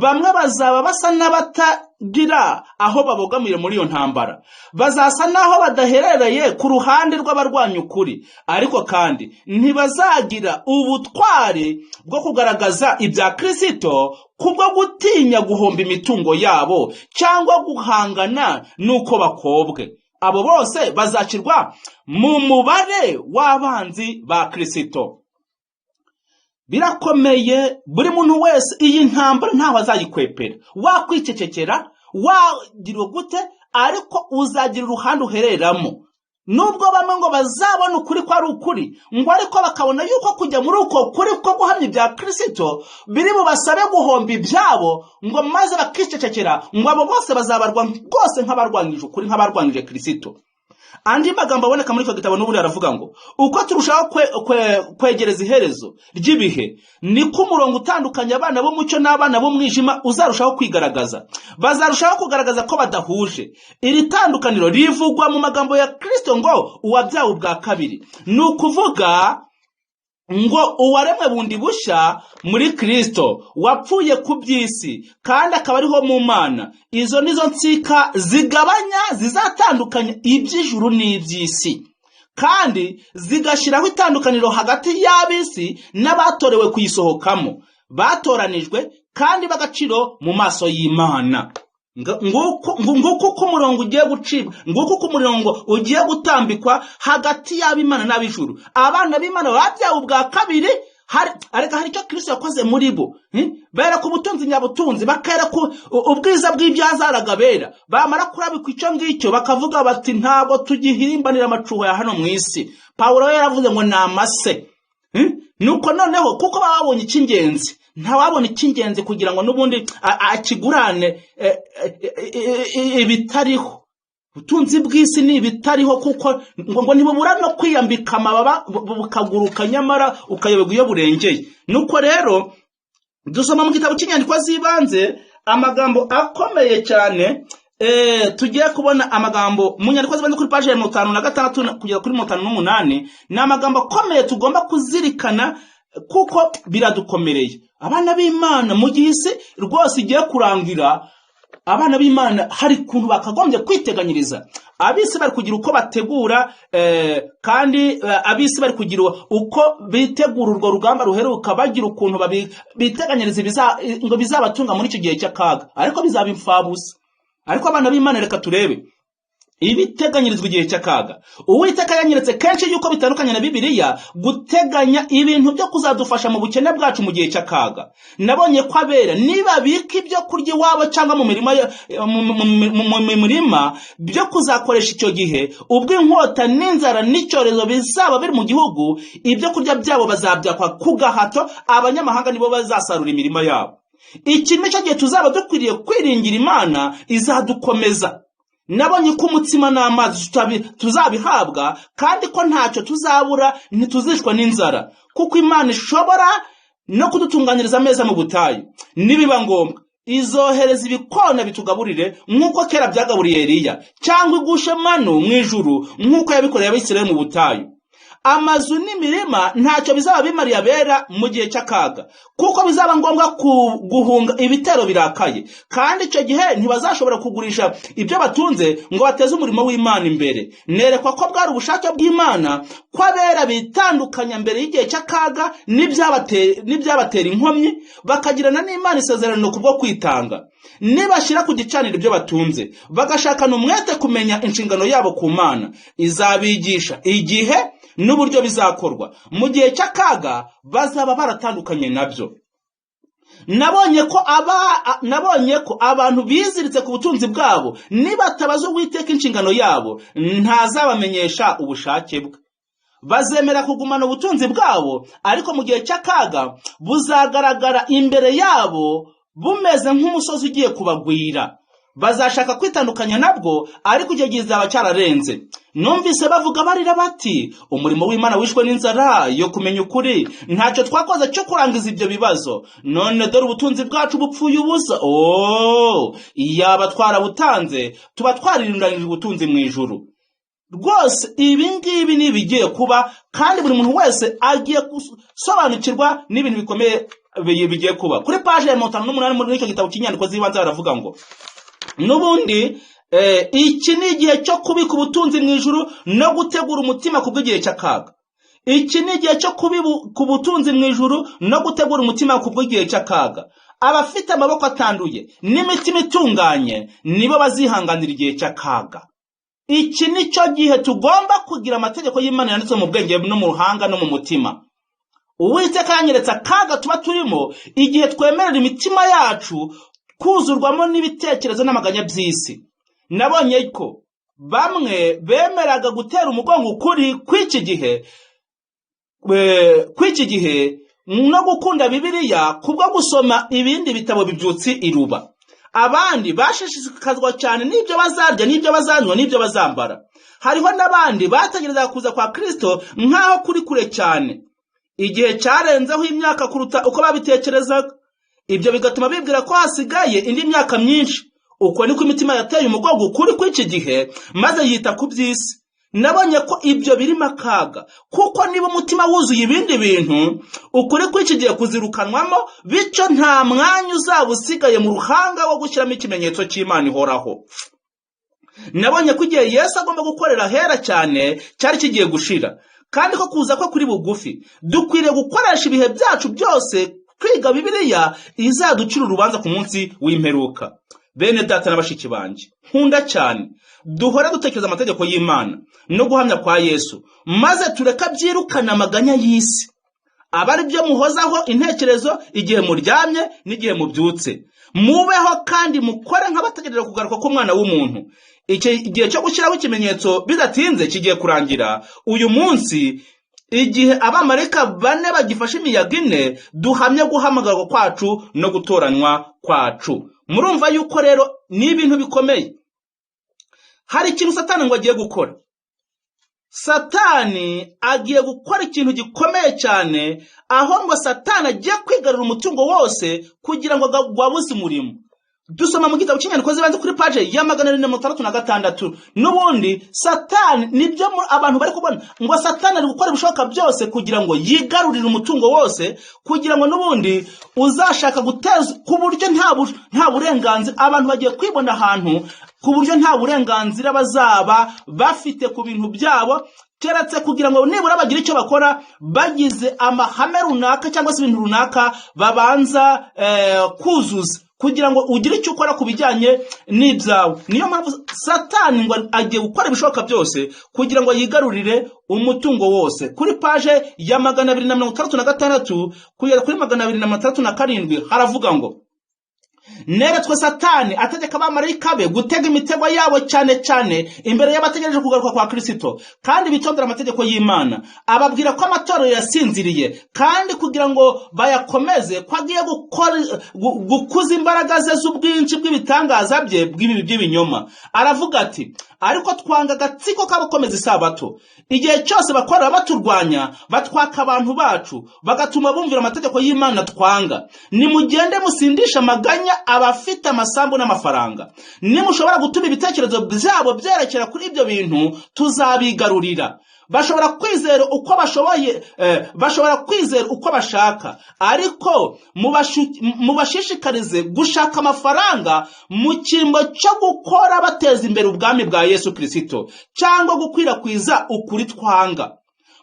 Bamwe bazaba basa n'abatagira aho babogamira muri iyo ntambara, bazasa naho badaherereye ku ruhande rw'abarwanya ukuri, ariko kandi ntibazagira ubutwari bwo kugaragaza ibya Kristo kubwo gutinya guhomba imitungo yabo cyangwa guhangana nuko bakobwe. Abo bose bazacirwa mu mubare w'abanzi ba Kristo. Birakomeye, buri muntu wese iyi ntambara ntaho azayikwepera. Wakwicecekera, wagira gute, ariko uzagira uruhande uhereramo. Nubwo bamwe ngo bazabona ukuri ko ari ukuri, ngo ariko bakabona yuko kujya muri uko kuri ko guhamya ibya Kristo biri bubasabe guhomba ibyabo, ngo maze bakicecekera, ngo abo bose bazabarwa rwose nk'abarwanyije ukuri, nk'abarwanyije Kristo. Andi magambo aboneka muri icyo gitabo n'ubundi aravuga ngo uko turushaho kwegereza iherezo ry'ibihe niko umurongo utandukanya abana b'umucyo n'abana b'umwijima uzarushaho kwigaragaza. Bazarushaho kugaragaza ko badahuje. Iri tandukaniro rivugwa mu magambo ya Kristo ngo uwabyawe ubwa kabiri, ni ukuvuga ngo uwaremwe bundi bushya muri Kristo wapfuye ku by'isi kandi akaba ariho mu Mana. Izo nizo nsika zigabanya zizatandukanya iby'ijuru n'iby'isi kandi zigashiraho itandukaniro hagati y'ab'isi n'abatorewe kuyisohokamo, batoranijwe kandi bagaciro mu maso y'Imana. nguko ko umurongo ugiye gucibwa, nguko ko umurongo ugiye gutambikwa hagati y'ab'Imana n'ab'ijuru. Abana b'Imana babyawe ubwa kabiri, hari icyo Kristo yakoze muri bo. Bera ku butunzi nyabutunzi, bakera ku ubwiza bw'ibyazaraga bera, bamara kurabikwa icyo ngicyo bakavuga bati ntabwo tugihimbanira amacuho ya hano mu isi. Pawulo yaravuze ngo ni amase. Nuko noneho kuko babonye icy'ingenzi, ntawabona icy'ingenzi kugira ngo n'ubundi akigurane ibitariho. Ubutunzi bw'isi ni ibitariho, kuko ngo ntibubura no kwiyambika amababa bukaguruka, nyamara ukayoberwa iyo burengeye. Nuko rero dusoma mu gitabo cy'inyandiko z'ibanze amagambo akomeye cyane. Tugiye kubona amagambo mu nyandiko z'ibanze kuri page ya 56 kugera kuri 58. Ni amagambo akomeye tugomba kuzirikana kuko biradukomereye. Abana b'Imana mu gihe isi rwose igiye kurangira, abana b'Imana hari kuntu bakagombye kwiteganyiriza. Abisi bari kugira uko bategura, kandi abisi bari kugira uko bitegura urwo rugamba ruheruka, bagira ukuntu biteganyiriza ngo bizabatunga muri icyo gihe cy'akaga, ariko bizaba imfabusa. Ariko abana b'Imana reka turebe ibiteganyirizwa igihe cy'akaga. Uwiteka yanyeretse kenshi yuko bitandukanye na Bibiliya guteganya ibintu byo kuzadufasha mu bukene bwacu mu gihe cy'akaga. Nabonye ko abera niba bika ibyo kurya iwabo cyangwa mu mirima byo kuzakoresha icyo gihe, ubwo inkota n'inzara n'icyorezo bizaba biri mu gihugu, ibyo kurya byabo bazabyakwa ku gahato, abanyamahanga nibo bazasarura imirima yabo. Iki nicyo gihe tuzaba dukwiriye kwiringira Imana izadukomeza. Nabonye ko umutsima n'amazi tuzabihabwa, kandi ko ntacyo tuzabura, ntituzishwa n'inzara, kuko Imana ishobora no kudutunganyiriza ameza mu butayu. Nibiba ngombwa izohereza ibikona bitugaburire, nk'uko kera byagaburiye Eliya, cyangwa igushe manu mu ijuru nk'uko yabikoreye Abisirayeli mu butayu. Amazu n'imirima ntacyo bizaba bimariye abera mu gihe cy'akaga, kuko bizaba ngombwa guhunga ibitero birakaye, kandi icyo gihe ntibazashobora kugurisha ibyo batunze ngo bateze umurimo w'Imana imbere. Nerekwa ko bwari ubushake bw'Imana ko abera bitandukanya mbere y'igihe cy'akaga n'ibyabatera inkomyi, bakagirana n'Imana isezerano kubwo kwitanga. Nibashyira ku gicaniro ibyo batunze, bagashakana umwete kumenya inshingano yabo ku Mana, izabigisha igihe n'uburyo bizakorwa. Mu gihe cy'akaga bazaba baratandukanye nabyo. Nabonye ko abantu biziritse ku butunzi bwabo, nibatabaza Uwiteka inshingano yabo, ntazabamenyesha ubushake bwe. Bazemera kugumana ubutunzi bwabo, ariko mu gihe cy'akaga buzagaragara imbere yabo bumeze nk'umusozi ugiye kubagwira. Bazashaka kwitandukanya nabwo, ariko icyo gihe zaba cyararenze. Numvise bavuga barira bati, umurimo w'Imana wishwe n'inzara yo kumenya ukuri, ntacyo twakoze cyo kurangiza ibyo bibazo, none dore ubutunzi bwacu bupfuye ubusa. Iyaba twarabutanze, tuba twaririndanije ubutunzi mu ijuru. Rwose ibi ngibi ni ibigiye kuba, kandi buri muntu wese agiye gusobanukirwa n'ibintu bikomeye bigiye kuba. Kuri page ya 58 muri icyo gitabo cy'inyandiko z'ibanze baravuga ngo n'ubundi iki ni igihe cyo kubika ubutunzi mu ijuru no gutegura umutima kubw'igihe cy'akaga. Iki ni igihe cyo kubika ubutunzi mu ijuru no gutegura umutima kubw'igihe cy'akaga. Abafite amaboko atanduye n'imitima itunganye nibo bazihanganira igihe cy'akaga. Iki ni cyo gihe tugomba kugira amategeko y'Imana yanditse mu bwenge no mu ruhanga no mu mutima. Uwiteka yanyeretse akaga tuba turimo igihe twemerera imitima yacu kuzurwamo n'ibitekerezo n'amaganya by'isi. Nabonye ko bamwe bemeraga gutera umugongo ukuri kw'iki gihe no gukunda Bibiliya kubwo gusoma ibindi bitabo bibyutsi iruba. Abandi bashishikazwa cyane n'ibyo bazarya, n'ibyo bazanywa, n'ibyo bazambara. Hariho n'abandi bategereza kuza kwa Kristo nk'aho kuri kure cyane. Igihe cyarenzeho imyaka kuruta uko babitekerezaga. Ibyo bigatuma bibwira ko hasigaye indi myaka myinshi. Uko niko imitima yateye umugongo ukuri kw'iki gihe, maze yita ku by'isi. Nabonye ko ibyo birimo akaga, kuko niba umutima wuzuye ibindi bintu, ukuri kw'iki gihe kuzirukanwamo, bityo nta mwanya uzaba usigaye mu ruhanga wo gushyiramo ikimenyetso cy'Imana ihoraho. Nabonye ko igihe Yesu agomba gukorera hera cyane cyari kigiye gushira, kandi ko kuza ko kuri bugufi. Dukwiriye gukoresha ibihe byacu byose kwiga Bibiliya izaducira urubanza ku munsi w'imperuka. bene data n'abashiki banjye nkunda cyane, duhora dutekereza amategeko y'Imana no guhamya kwa Yesu, maze tureka byirukana amaganya y'isi aba ari byo muhozaho intekerezo igihe muryamye n'igihe mubyutse. Mubeho kandi mukore nk'abategereje kugaruka k'Umwana w'umuntu. Igihe cyo gushyiraho ikimenyetso bidatinze kigiye kurangira. Uyu munsi igihe abamarayika 4 bagifashe imiyaga 4, duhamye guhamagarwa kwacu no gutoranywa kwacu. Murumva yuko rero ni ibintu bikomeye. Hari ikintu Satani ngo agiye gukora. Satani agiye gukora ikintu gikomeye cyane, aho ngo Satani agiye kwigarura umutungo wose kugira ngo agwabuze umurimo. Dusoma mu gitabo cy'inyandiko zibanze kuri page ya 466. N'ubundi Satani nibyo abantu bari kubona ngo Satani ari gukora ibishoboka byose kugira ngo yigarurire umutungo wose, kugira ngo n'ubundi uzashaka guteza ku buryo nta burenganzira abantu bagiye kwibona ahantu, ku buryo nta burenganzira bazaba bafite ku bintu byabo, keretse kugira ngo nibura bagire icyo bakora bagize amahame runaka cyangwa se ibintu runaka babanza kuzuza kugira ngo ugire icyo ukora ku bijyanye n'ibyawe. Niyo mpamvu Satani ngo agiye gukora ibishoboka byose kugira ngo yigarurire umutungo wose. Kuri page ya 266 kugera kuri 267 haravuga ngo neretswe Satani ategeka abamarayika be gutega imitego yabo cyane cyane imbere y'abategereje kugaruka kwa Kristo, kandi bitondera amategeko y'Imana. Ababwira ko amatorero yasinziriye, kandi kugira ngo bayakomeze ko agiye gukuza imbaraga ze z'ubwinshi bw'ibitangaza bye by'ibinyoma. Aravuga ati, ariko twanga agatsiko k'abakomeza isabato. Igihe cyose bakora baturwanya, batwaka abantu bacu, bagatuma bumvira amategeko y'Imana twanga. Nimugende musindisha amaganya abafite amasambu n'amafaranga. Nimushobora gutuma ibitekerezo byabo byerekera kuri ibyo bintu, tuzabigarurira. Bashobora kwizera uko bashoboye, bashobora kwizera uko bashaka, ariko mubashishikarize gushaka amafaranga mu cyimbo cyo gukora bateza imbere ubwami bwa Yesu Kristo, cyangwa gukwirakwiza ukuri twanga.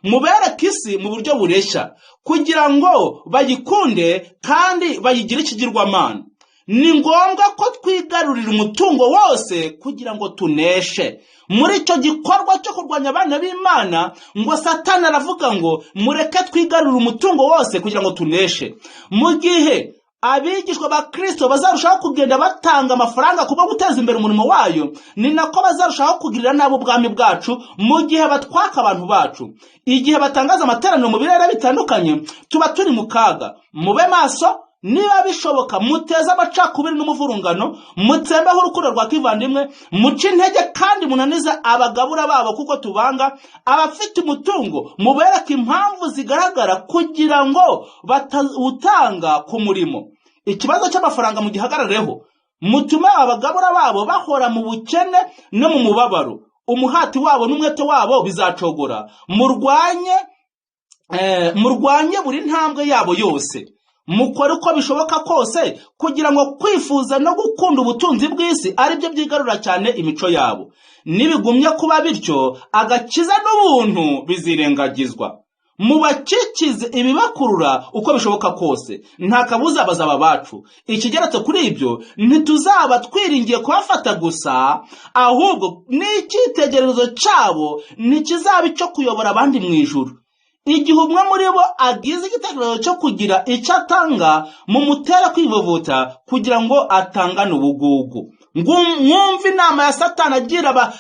Mubereke isi mu buryo bureshya kugira ngo bayikunde kandi bayigire ikigirwamana. Ni ngombwa ko twigarurira umutungo wose kugira ngo tuneshe. Muri icyo gikorwa cyo kurwanya abana b'Imana, ngo Satani aravuga ngo mureke twigarurira umutungo wose kugira ngo tuneshe. Mu gihe abigishwa ba Kristo bazarushaho kugenda batanga amafaranga kubwo guteza imbere umurimo wayo, ni nako bazarushaho kugirira nabo ubwami bwacu. Mu gihe batwaka abantu bacu, igihe batangaza amateraniro mu birere bitandukanye, tuba turi mu kaga. Mube maso, niba bishoboka muteze amacakubiri n'umuvurungano, mutsembeho urukundo rwa kivandimwe, muce intege kandi munaniza abagabura babo kuko tubanga. Abafite umutungo mubereke impamvu zigaragara kugira ngo batawutanga ku murimo. Ikibazo cy'amafaranga mu gihagarareho, mutume abagabura babo bahora mu bukene no mu mubabaro. Umuhati wabo n'umwete wabo bizacogora. Murwanye buri ntambwe yabo yose. Mukore uko bishoboka kose kugira ngo kwifuza no gukunda ubutunzi bw'isi ari byo byigarura cyane imico yabo. Nibigumye kuba bityo, agakiza n'ubuntu bizirengagizwa. Mubakikize ibibakurura uko bishoboka kose. Nta kabuza bazaba bacu. Ikigeretse kuri ibyo, ntituzaba twiringiye kubafata gusa, ahubwo n'icyitegererezo cyabo ntikizaba icyo kuyobora abandi mu ijuru. Igihe umwe muri bo agize igitekerezo cyo kugira icyo atanga, mumutera kwivuvuta kugira ngo atangane ubugugu. Mwumve inama ya Satani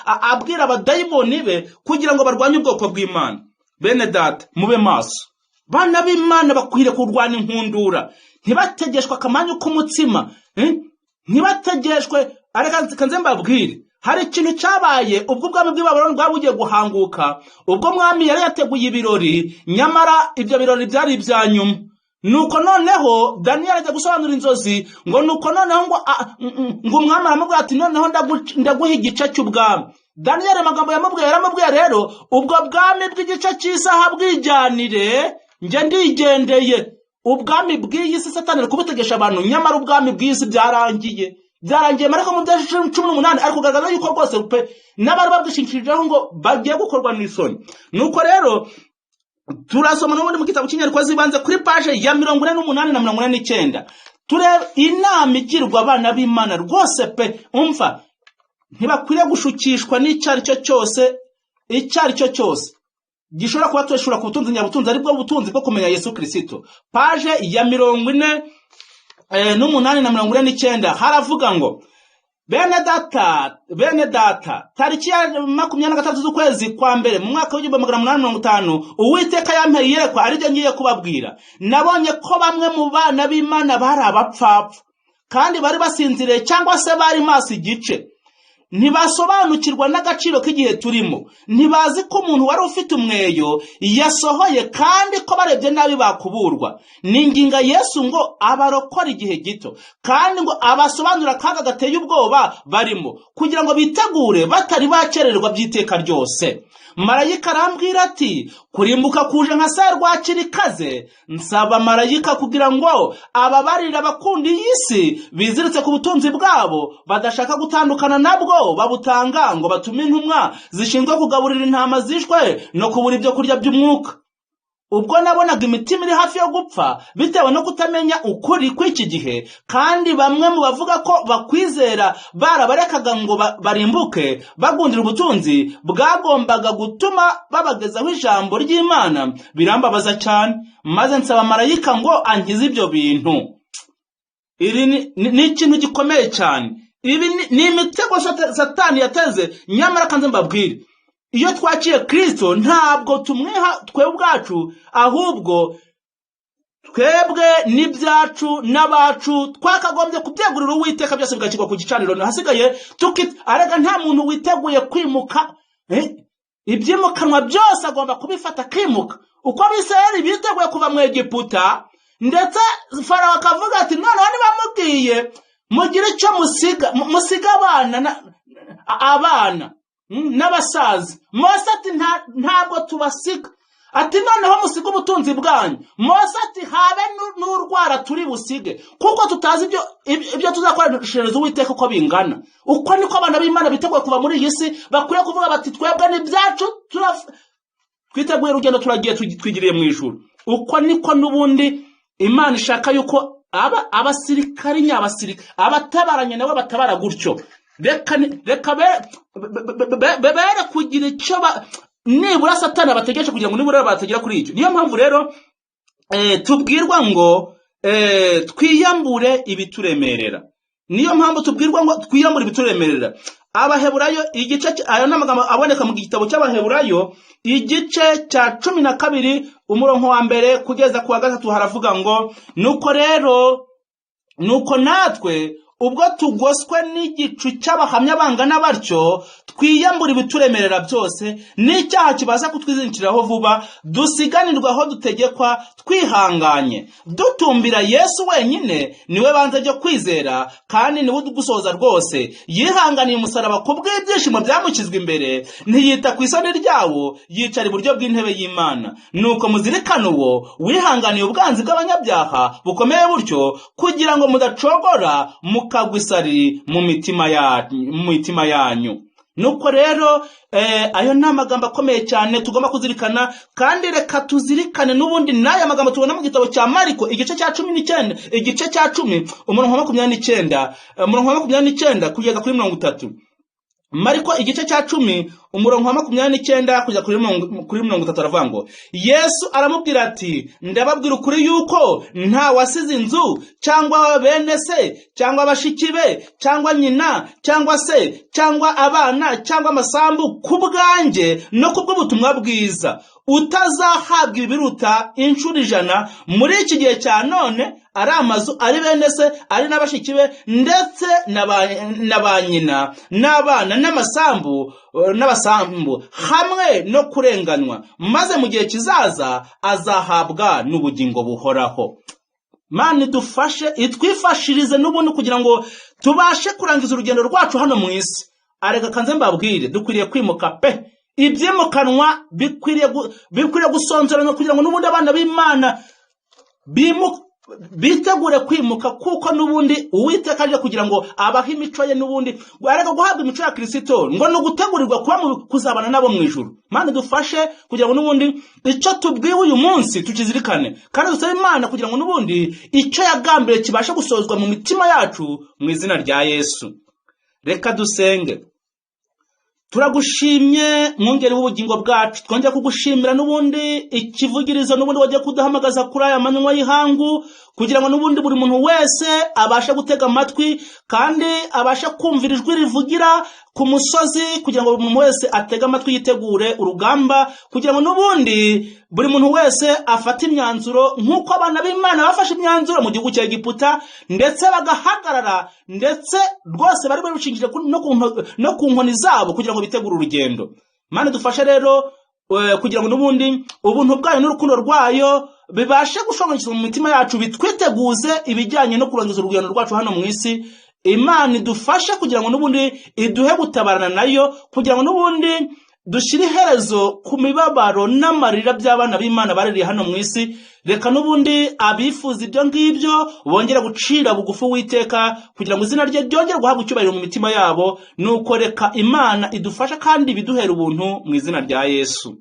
abwira abadayimoni be kugira ngo barwanye ubwoko bw'Imana. Bene data, mube maso. Bana b'Imana bakwiriye kurwana inkundura, ntibategeshwe akamanyu k'umutsima, ntibategeshwe. Areka kanze mbabwire, hari ikintu cyabaye ubwo ubwami bw'Ibabuloni bwabugiye guhanguka, ubwo mwami yari yateguye ibirori, nyamara ibyo birori byari ibya nyuma. Nuko noneho Daniel ajya gusobanura inzozi, ngo nuko noneho ngo umwami aramubwira ati noneho ndaguha igice cy'ubwami. Daniel amagambo yaramubwiye rero, ubwo bwami bw'igice cy'isaha bwijyanire, njye ndigendeye. Ubwami bw'iyi si Satani ari kubutegesha abantu, nyamara ubwami bw'isi byarangiye mariko mu 18 ari kugaragaza yuko rwose pe n'abari babwishingikirijeho ngo bagiye gukorwa n'isoni. Nuko rero turasoma n'ubundi mu gitabo cy'inyandiko zibanze kuri page ya 48 na 49. turebe inama igirwa abana b'Imana rwose pe, umva ntibakwiriye gushukishwa n'icyari cyo cyose gishobora kuba tweshura ku butunzi nyabutunzi, aribwo butunzi bwo kumenya Yesu Kristo. Paje ya 48 na 49 haravuga ngo bene data tariki ya 23 z'ukwezi kwa mbere mu mwaka w'1850 Uwiteka yampeye iyerekwa arijye ngiye kubabwira. Nabonye ko bamwe mu bana b'Imana bari abapfapfa kandi bari basinziriye cyangwa se bari maso igice, ntibasobanukirwa n'agaciro k'igihe turimo, ntibazi ko umuntu wari ufite umweyo yasohoye kandi ko barebye nabi bakuburwa. Ninginga Yesu ngo abarokora igihe gito kandi ngo abasobanurira akaga gateye ubwoba barimo, kugira ngo bitegure batari bakererwa by'iteka ryose. Marayika arambwira ati kurimbuka kuje nka serwakira ikaze, nsaba marayika kugira ngo ababarira abakunda iyi si biziritse ku butunzi bwabo badashaka gutandukana nabwo, babutanga ngo batume intumwa zishinzwe kugaburira intama zishwe no kubura ibyo kurya by'umwuka. Ubwo nabonaga imitima iri hafi yo gupfa bitewe no kutamenya ukuri kw'iki gihe, kandi bamwe mu bavuga ko bakwizera barabarekaga ngo barimbuke bagundira ubutunzi bwagombaga gutuma babagezaho ijambo ry'Imana. Birambabaza cyane, maze nsaba marayika ngo ankize ibyo bintu. Iri ni ikintu gikomeye cyane. Ibi ni imitego Satani yateze. Nyamara kanze mbabwire, iyo twakiye Kristo ntabwo tumwiha twe ubwacu, ahubwo twebwe n'ibyacu n'abacu twakagombye kubyegurira Uwiteka byose bigakirwa ku gicaniro. Hasigaye arega nta muntu witeguye kwimuka, ibyimukanwa byose agomba kubifata akimuka. Uko Abisirayeli biteguye kuva mu Egiputa, ndetse Farawo akavuga ati noneho nibamubwiye mugire icyo musiga abana n'abasaza. Mose ati ntabwo tubasiga, ati noneho musiga ubutunzi bwanyu. Mose ati habe n'urwara turi busige, kuko tutazi ibyo tuzakoreshereza Uwiteka uko bingana. Uko niko abana b'Imana biteguye kuva muri iyi si bakwiye kuvuga bati twebwe n'ibyacu twiteguye urugendo turagiye twigiriye mu ijuru. Uko niko n'ubundi Imana ishaka yuko abasirikari nyabasirikari abatabaranye nabo batabara gutyo. Reka bebere kugira icyo nibura Satani abategesha kugira ngo nibura batagera kuri icyo. Niyo mpamvu rero tubwirwa ngo twiyambure ibituremerera. Niyo mpamvu tubwirwa ngo twiyambure ibituremerera. Abaheburayo igice ayo n'amagambo aboneka mu gitabo cy'Abaheburayo igice cya 12 umurongo wa mbere kugeza ku wa 3 haravuga ngo nuko natwe ubwo tugoswe n'igicu cy'abahamya bangana batyo twiyambura ibituremerera byose n'icyaha kibaza kutwizinkiraho vuba, dusiganirwa aho dutegekwa twihanganye dutumbira Yesu wenyine. Niwe banze ryo kwizera kandi niwe udusoza rwose. Yihanganiye umusaraba kubw'ibyishimo byamukizwe imbere, ntiyita ku isoni ryawo, yicara iburyo bw'intebe y'Imana. Nuko muzirikane uwo wihanganiye ubwanzi bw'abanyabyaha bukomeye butyo, kugira ngo mudacogora mukagwisari mu mitima yanyu. Nuko rero ayo ni amagambo akomeye cyane tugomba kuzirikana, kandi reka tuzirikane n'ubundi n'aya magambo tubona mu gitabo cya Mariko igice cya 19 igice cya 10 umurongo wa 29 kugeza kuri 30. Mariko igice cya 10 umurongo wa 29 kugeza kuri 30 aravuga ngo Yesu aramubwira ati ndababwira ukuri yuko nta wasize inzu cyangwa bene se cyangwa abashiki be cyangwa nyina cyangwa se cyangwa abana cyangwa amasambu kubwanjye no kubw'ubutumwa bwiza utazahabwa ibiruta inshuro 100 muri iki gihe cya none, ari amazu, ari bene se, ari n'abashiki be, ndetse na ba nyina n'abana n'amasambu hamwe no kurenganywa, maze mu gihe kizaza azahabwa n'ubugingo buhoraho. Mana dufashe itwifashirize n'ubundi kugira ngo tubashe kurangiza urugendo rwacu hano mu isi. Areka kanze mbabwire dukwiriye kwimuka pe. Ibyimukanwa bikwiriye gusonzerana kugira ngo n'ubundi abana b'Imana bitegure kwimuka kuko n'ubundi Uwiteka aje kugira ngo abahe imico ye n'ubundi ariko guhabwa imico ya Kristo ngo no gutegurirwa kuba kuzabana nabo mu ijuru. Mana dufashe kugira ngo n'ubundi icyo tubwiwe uyu munsi tukizirikane kandi dusabe Imana kugira ngo n'ubundi icyo yagambiriye kibashe gusozwa mu mitima yacu mu izina rya Yesu. Reka dusenge. Turagushimye mwungeri w'ubugingo bwacu, twongera kugushimira n'ubundi ikivugirizo n'ubundi wagiye kudahamagaza kuri aya manywa y'ihangu kugira ngo n'ubundi buri muntu wese abashe gutega amatwi kandi abashe kumvira ijwi rivugira ku musozi kugira ngo buri muntu wese atege amatwi yitegure urugamba kugira ngo n'ubundi buri muntu wese afate imyanzuro nk'uko abana b'Imana bafashe imyanzuro mu gihugu cya Egiputa ndetse bagahagarara ndetse rwose bari barushinjije no ku nkoni zabo kugira ngo bitegure urugendo. Mana dufashe rero kugira ngo n'ubundi ubuntu bwayo n'urukundo rwayo bibashe gushongeshwa mu mitima yacu bitwiteguze ibijyanye no kurangiza urugendo rwacu hano mu isi. Imana idufashe kugira ngo n'ubundi iduhe gutabarana nayo kugira ngo n'ubundi dushire iherezo ku mibabaro n'amarira by'abana b'Imana baririye hano mu isi. Reka n'ubundi abifuza ibyo ngibyo bongera gucira bugufi Uwiteka kugira ngo izina rye ryongere guhabwa icyubahiro mu mitima yabo. Nuko reka Imana idufasha kandi biduhera ubuntu mu izina rya Yesu.